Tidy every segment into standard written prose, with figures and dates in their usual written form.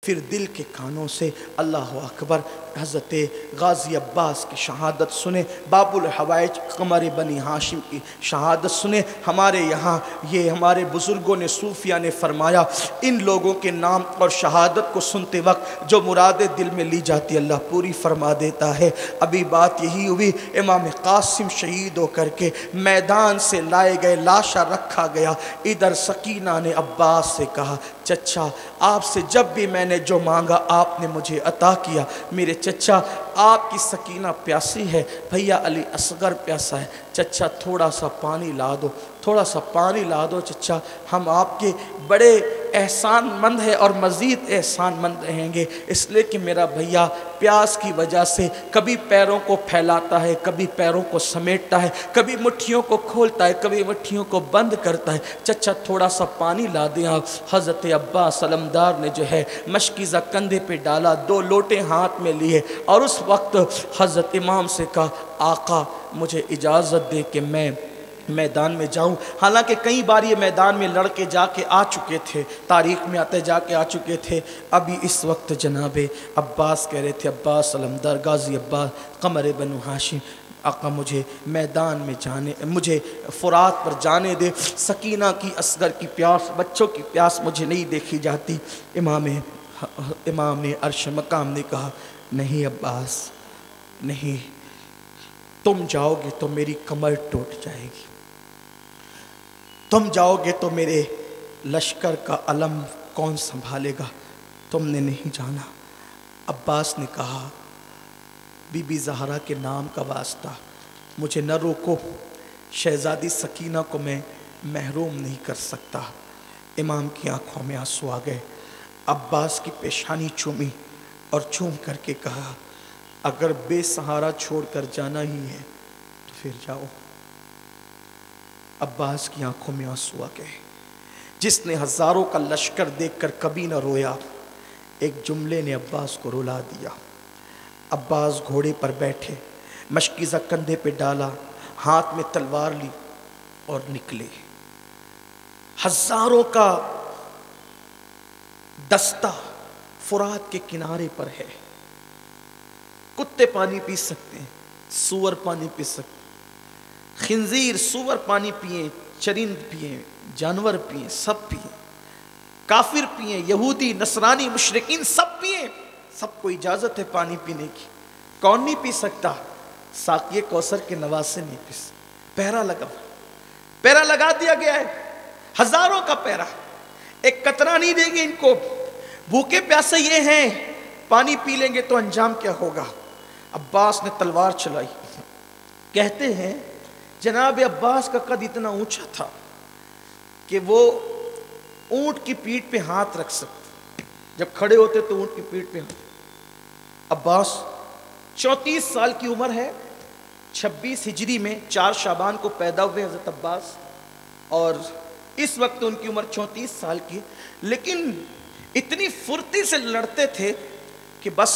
پھر دل کے کانوں سے اللہ اکبر حضرت غازی عباس کی شہادت سنیں، باب الحوائج قمر بنی ہاشم کی شہادت سنیں۔ ہمارے یہاں یہ ہمارے بزرگوں نے صوفیہ نے فرمایا ان لوگوں کے نام اور شہادت کو سنتے وقت جو مرادیں دل میں لی جاتی اللہ پوری فرما دیتا ہے۔ ابھی بات یہی ہوئی، امام قاسم شہید ہو کر کے میدان سے لائے گئے، لاشا رکھا گیا۔ ادھر سکینہ نے عباس سے کہا چچا آپ سے جب بھی میں نے جو مانگا آپ نے مجھے عطا کیا، میرے چچا آپ کی سکینہ پیاسی ہے، بھیا علی اصغر پیاسا ہے، چچا تھوڑا سا پانی لا دو، تھوڑا سا پانی لا دو چچا، ہم آپ کے بڑے احسان مند ہیں اور مزید احسان مند رہیں گے، اس لیے کہ میرا بھیا پیاس کی وجہ سے کبھی پیروں کو پھیلاتا ہے، کبھی پیروں کو سمیٹتا ہے، کبھی مٹھیوں کو کھولتا ہے، کبھی مٹھیوں کو بند کرتا ہے، چچا تھوڑا سا پانی لا دیں آپ۔ حضرت عباس علمدار نے جو ہے مشکیزہ کندھے پہ ڈالا، 2 لوٹے ہاتھ میں لیے اور اس وقت حضرت امام سے کہا آقا مجھے اجازت دے کہ میں میدان میں جاؤں۔ حالانکہ کئی بار یہ میدان میں لڑکے جا کے آ چکے تھے، تاریخ میں آتے جا کے آ چکے تھے۔ ابھی اس وقت جناب عباس کہہ رہے تھے، عباس علمدار غازی عباس قمر بنو ہاشم آقا مجھے میدان میں جانے، مجھے فرات پر جانے دے، سکینہ کی اصغر کی پیاس، بچوں کی پیاس مجھے نہیں دیکھی جاتی۔ امام عرش مقام نے کہا نہیں عباس نہیں، تم جاؤ گے تو میری کمر ٹوٹ جائے گی، تم جاؤ گے تو میرے لشکر کا علم کون سنبھالے گا، تم نے نہیں جانا۔ عباس نے کہا بی بی زہرا کے نام کا واسطہ مجھے نہ روکو، شہزادی سکینہ کو میں محروم نہیں کر سکتا۔ امام کی آنکھوں میں آنسو آ گئے، عباس کی پیشانی چومی اور چوم کر کے کہا اگر بے سہارا چھوڑ کر جانا ہی ہے تو پھر جاؤ۔ عباس کی آنکھوں میں آنسو آ گئے۔ جس نے ہزاروں کا لشکر دیکھ کر کبھی نہ رویا، ایک جملے نے عباس کو رلا دیا۔ عباس گھوڑے پر بیٹھے، مشکیزہ کندھے پہ ڈالا، ہاتھ میں تلوار لی اور نکلے۔ ہزاروں کا دستہ فرات کے کنارے پر ہے، کتے پانی پی سکتے ہیں، سور پانی پی سکتے ہیں، خنزیر سور پانی پئیں، چرند پئیں، جانور پئیں، سب پئیں، کافر پئیں، یہودی نصرانی مشرکین سب پئیں، سب کو اجازت ہے پانی پینے کی۔ کون نہیں پی سکتا؟ ساقی کوثر کے نواسے نہیں پی سکتے۔ پیرا لگا دیا گیا ہے، ہزاروں کا پیرا، ایک قطرہ نہیں دیں گے ان کو، بھوکے پیاسے یہ ہیں، پانی پی لیں گے تو انجام کیا ہوگا۔ عباس نے تلوار چلائی۔ کہتے ہیں جناب عباس کا قد اتنا اونچا تھا کہ وہ اونٹ کی پیٹھ پہ ہاتھ رکھ سکتے، جب کھڑے ہوتے تو اونٹ کی پیٹھ پہ ہاتھ۔ عباس 34 سال کی عمر ہے، 26 ہجری میں 4 شعبان کو پیدا ہوئے حضرت عباس، اور اس وقت ان کی عمر 34 سال کی، لیکن اتنی پھرتی سے لڑتے تھے کہ بس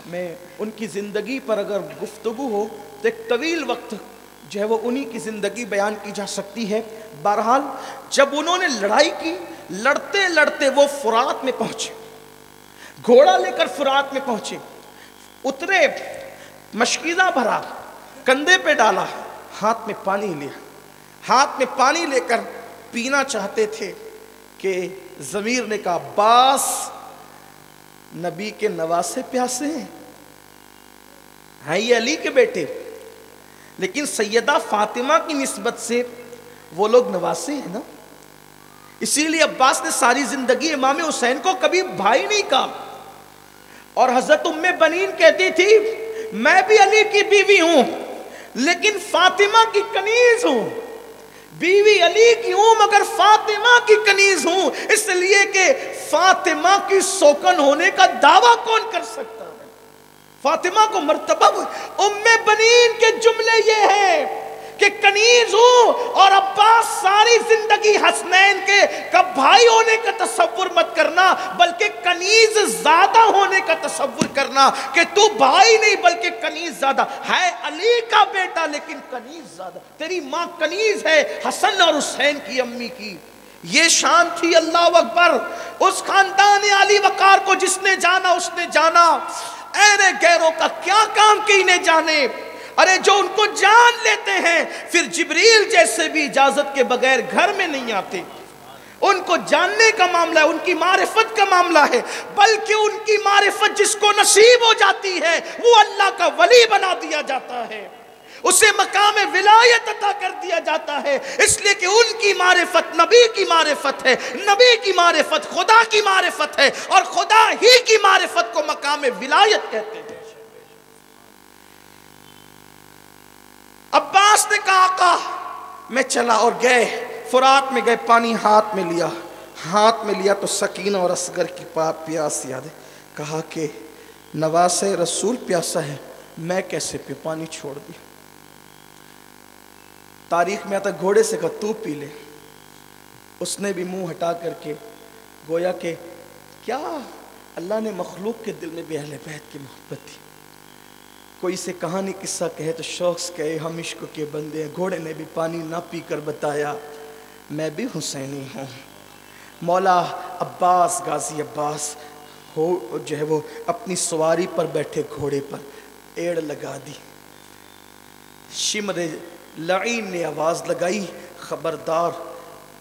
میں ان کی زندگی پر اگر گفتگو ہو تو ایک طویل وقت جو ہے وہ انہی کی زندگی بیان کی جا سکتی ہے۔ بہرحال جب انہوں نے لڑائی کی، لڑتے لڑتے وہ فرات میں پہنچے، گھوڑا لے کر فرات میں پہنچے، اترے، مشکیزہ بھرا، کندھے پہ ڈالا، ہاتھ میں پانی لیا، ہاتھ میں پانی لے کر پینا چاہتے تھے کہ ضمیر نے کہا عباس نبی کے نواسے پیاسے ہیں یہ علی کے بیٹے، لیکن سیدہ فاطمہ کی نسبت سے وہ لوگ نواسے ہیں نا، اسی لیے عباس نے ساری زندگی امام حسین کو کبھی بھائی نہیں کہا۔ اور حضرت ام بنین کہتی تھی میں بھی علی کی بیوی ہوں لیکن فاطمہ کی کنیز ہوں، بیوی علی کی ہوں مگر فاطمہ کی کنیز ہوں، اس لیے کہ فاطمہ کی سوکن ہونے کا دعویٰ کون کر سکتا ہے؟ فاطمہ کو مرتبہ ام بنین کے جملے یہ ہیں کہ کنیز ہوں، اور عباس ساری زندگی حسنین کے بھائی ہونے کا تصور مت کرنا بلکہ کنیز زیادہ ہونے کا تصور کرنا کہ تو بھائی نہیں بلکہ کنیز زیادہ ہے، علی کا بیٹا لیکن کنیز زیادہ، تیری ماں کنیز ہے حسن اور حسین کی امی کی، یہ شان تھی، اللہ اکبر، اس خاندان علی وقار کو جس نے جانا اس نے جانا، اے غیروں کا کیا کام کی انہیں جانے۔ ارے جو ان کو جان لیتے ہیں پھر جبریل جیسے بھی اجازت کے بغیر گھر میں نہیں آتے۔ ان کو جاننے کا معاملہ ہے، ان کی معرفت کا معاملہ ہے، بلکہ ان کی معرفت جس کو نصیب ہو جاتی ہے وہ اللہ کا ولی بنا دیا جاتا ہے، اسے مقام ولایت عطا کر دیا جاتا ہے، اس لیے کہ ان کی معرفت نبی کی معرفت ہے، نبی کی معرفت خدا کی معرفت ہے، اور خدا ہی کی معرفت کو مقام ولایت کہتے ہیں۔ عباس نے کہا آقا میں چلا، اور گئے فرات میں گئے، پانی ہاتھ میں لیا تو سکینہ اور اصغر کی پیاس یاد ہے، کہا کہ نواز رسول پیاسا ہے، میں کیسے پی، پانی چھوڑ دیا۔ تاریخ میں آتا گھوڑے سے کہا تو پی لے، اس نے بھی منہ ہٹا کر کے، گویا کہ کیا اللہ نے مخلوق کے دل میں بھی اہل بیت کی محبت دی۔ کوئی سے کہانی قصہ کہے تو شوق سے کہے ہم عشق کے بندے ہیں۔ گھوڑے نے بھی پانی نہ پی کر بتایا میں بھی حسینی ہوں۔ مولا عباس غازی عباس جو ہے وہ اپنی سواری پر بیٹھے گھوڑے پر ایڑ لگا دی، شمر لعین نے آواز لگائی خبردار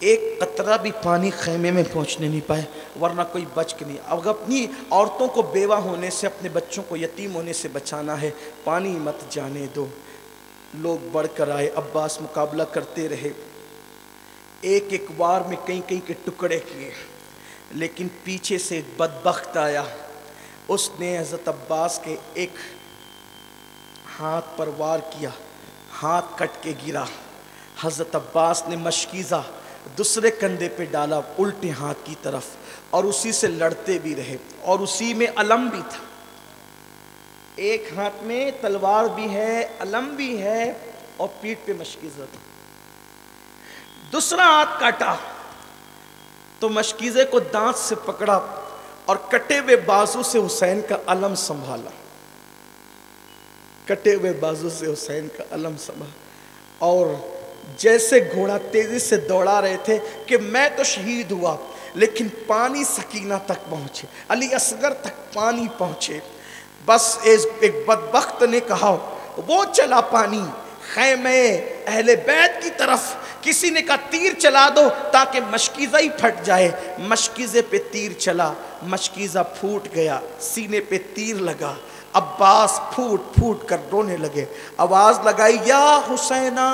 ایک قطرہ بھی پانی خیمے میں پہنچنے نہیں پائے ورنہ کوئی بچ کے نہیں۔ اب اپنی عورتوں کو بیوہ ہونے سے، اپنے بچوں کو یتیم ہونے سے بچانا ہے، پانی مت جانے دو۔ لوگ بڑھ کر آئے، عباس مقابلہ کرتے رہے، ایک وار میں کئی کے ٹکڑے کیے، لیکن پیچھے سے ایک بدبخت آیا، اس نے حضرت عباس کے ایک ہاتھ پر وار کیا، ہاتھ کٹ کے گرا۔ حضرت عباس نے مشکیزہ دوسرے کندھے پہ ڈالا الٹے ہاتھ کی طرف، اور اسی سے لڑتے بھی رہے، اور اسی میں علم بھی تھا، ایک ہاتھ میں تلوار بھی ہے، علم بھی ہے، اور پیٹھ پہ مشکیزہ تھا۔ دوسرا ہاتھ کاٹا تو مشکیزے کو دانت سے پکڑا اور کٹے ہوئے بازو سے حسین کا علم سنبھالا، کٹے ہوئے بازو سے حسین کا علم سنبھالا، اور جیسے گھوڑا تیزی سے دوڑا رہے تھے کہ میں تو شہید ہوا، لیکن پانی سکینہ تک پہنچے، علی اصغر تک پانی پہنچے۔ بس ایک بدبخت نے کہا وہ چلا پانی خیمے اہل بیت کی طرف، کسی نے کہا تیر چلا دو تاکہ مشکیزہ ہی پھٹ جائے، مشکیزے پہ تیر چلا، مشکیزہ پھوٹ گیا، سینے پہ تیر لگا، عباس پھوٹ پھوٹ کر رونے لگے، آواز لگائی یا حسینہ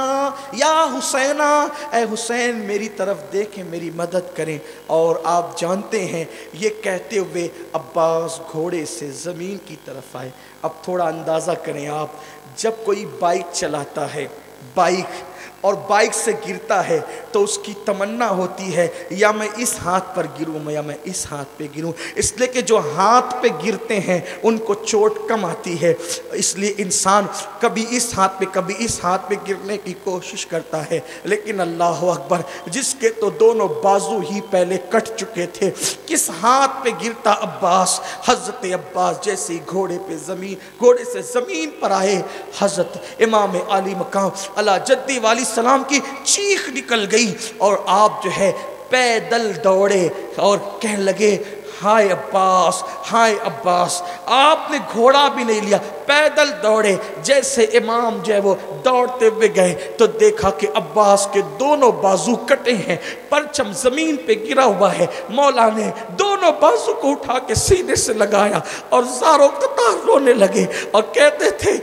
یا حسینہ، اے حسین میری طرف دیکھیں میری مدد کریں۔ اور آپ جانتے ہیں یہ کہتے ہوئے عباس گھوڑے سے زمین کی طرف آئے۔ اب تھوڑا اندازہ کریں آپ، جب کوئی بائک چلاتا ہے، بائک اور بائک سے گرتا ہے تو اس کی تمنا ہوتی ہے یا میں اس ہاتھ پر گروں یا میں اس ہاتھ پہ گروں، اس لیے کہ جو ہاتھ پہ گرتے ہیں ان کو چوٹ کم آتی ہے، اس لیے انسان کبھی اس ہاتھ پہ کبھی اس ہاتھ پہ گرنے کی کوشش کرتا ہے، لیکن اللہ اکبر جس کے تو دونوں بازو ہی پہلے کٹ چکے تھے، کس ہاتھ پہ گرتا عباس؟ حضرت عباس جیسے ہی گھوڑے سے زمین پر آئے، حضرت امام علی مقام علی جدی والی سلام کی چیخ نکل گئی، اور آپ جو ہے پیدل دوڑے اور کہنے لگے ہائے عباس ہائے عباس۔ آپ نے گھوڑا بھی نہیں لیا، پیدل دوڑے، جیسے امام جو ہے وہ دوڑتے ہوئے گئے تو دیکھا کہ عباس کے دونوں بازو کٹے ہیں، پرچم زمین پہ گرا ہوا ہے۔ مولا نے دونوں بازو کو اٹھا کے سینے سے لگایا اور زاروں قطار رونے لگے اور کہتے تھے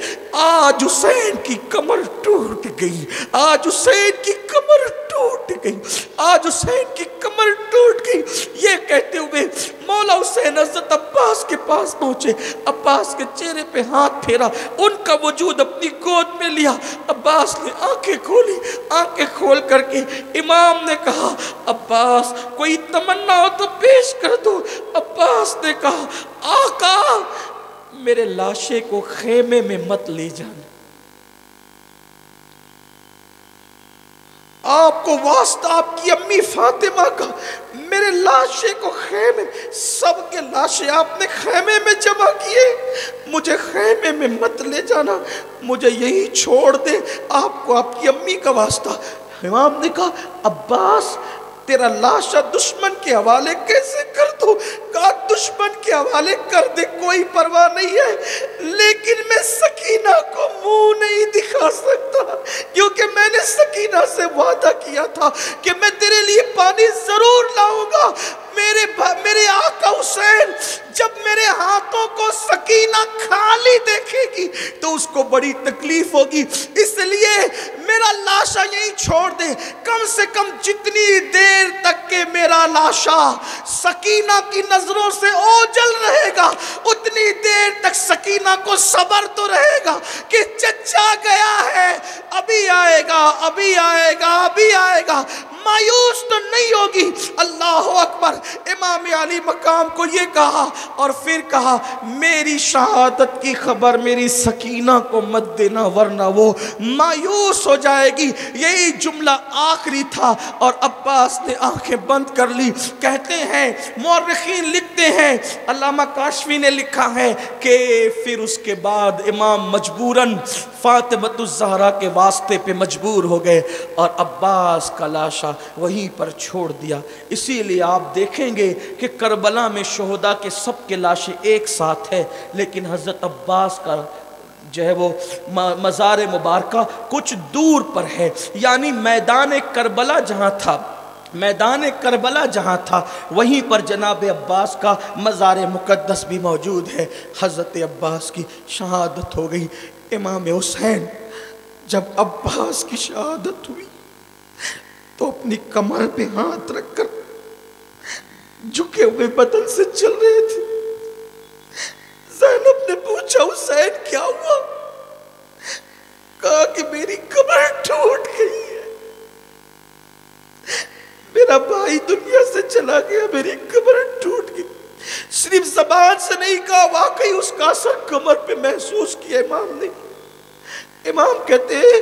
آج حسین کی کمر ٹوٹ گئی، آج حسین کی کمر ٹوٹ گئی، آج حسین کی کمر ٹوٹ گئی۔ یہ کہتے ہوئے مولا حسین حضرت عباس کے پاس پہنچے، عباس کے چہرے پہ ہاتھ پھیرا، ان کا وجود اپنی گود میں لیا۔ عباس نے آنکھیں کھولی، آنکھیں کھول کر کے امام نے کہا عباس کوئی تمنا ہو تو پیش کر دو۔ عباس نے کہا آقا میرے لاشے کو خیمے میں مت لے جانا، آپ کو واسطہ آپ کی امی فاطمہ کا، میرے لاشے کو خیمے، سب کے لاشے آپ نے خیمے میں جمع کیے، مجھے خیمے میں مت لے جانا، مجھے یہی چھوڑ دے، آپ کو آپ کی امی کا واسطہ۔ امام نے کہا عباس تیرا لاشا دشمن کے حوالے کیسے کر دو؟ کہا دشمن کے حوالے کر دے، کوئی پرواہ نہیں ہے، لیکن میں سکینہ کو منہ نہیں دکھا سکتا، کیونکہ میں نے سکینہ سے وعدہ کیا تھا کہ میں تیرے لیے پانی ضرور لاؤں گا۔ میرے آقا حسین جب میرے ہاتھوں کو سکینہ خالی دیکھے گی تو اس کو بڑی تکلیف ہوگی، اس لیے میرا لاشا یہی چھوڑ دے، کم سے کم جتنی دیر تک کہ میرا لاشا سکینہ کی نظروں سے اوجھل رہے گا اتنی دیر تک سکینہ کو صبر تو رہے گا کہ چچا گیا ہے، ابھی آئے گا، ابھی آئے گا، ابھی آئے گا، مایوس تو نہیں ہوگی۔ اللہ اکبر۔ امام علی مقام کو یہ کہا اور پھر کہا میری شہادت کی خبر میری سکینہ کو مت دینا ورنہ وہ مایوس ہو جائے گی۔ یہی جملہ آخری تھا اور عباس نے آنکھیں بند کر لی۔ کہتے ہیں مورخین لکھتے ہیں، علامہ کاشفی نے لکھا ہے کہ پھر اس کے بعد امام مجبوراً فاطمۃ الزہرا کے واسطے پہ مجبور ہو گئے اور عباس کا لاشا وہیں پر چھوڑ دیا۔ اسی لیے آپ دیکھیں گے کہ کربلا میں شہداء کے سب کے لاشیں ایک ساتھ ہے، لیکن حضرت عباس کا جو ہے وہ مزار مبارکہ کچھ دور پر ہے، یعنی میدان کربلا جہاں تھا، میدان کربلا جہاں تھا وہیں پر جناب عباس کا مزار مقدس بھی موجود ہے۔ حضرت عباس کی شہادت ہو گئی۔ امام حسین جب عباس کی شہادت ہوئی تو اپنی کمر پہ ہاتھ رکھ کر جھکے ہوئے بدن سے چل رہے تھے۔ زینب نے پوچھا حسین کیا ہوا؟ کہا کہ میری کمر ٹوٹ گئی ہے، میرا بھائی دنیا سے چلا گیا، میری کمر ٹوٹ گئی۔ صرف زبان سے نہیں کہا، واقعی اس کا اثر کمر پہ محسوس کیا امام نے۔ امام کہتے ہیں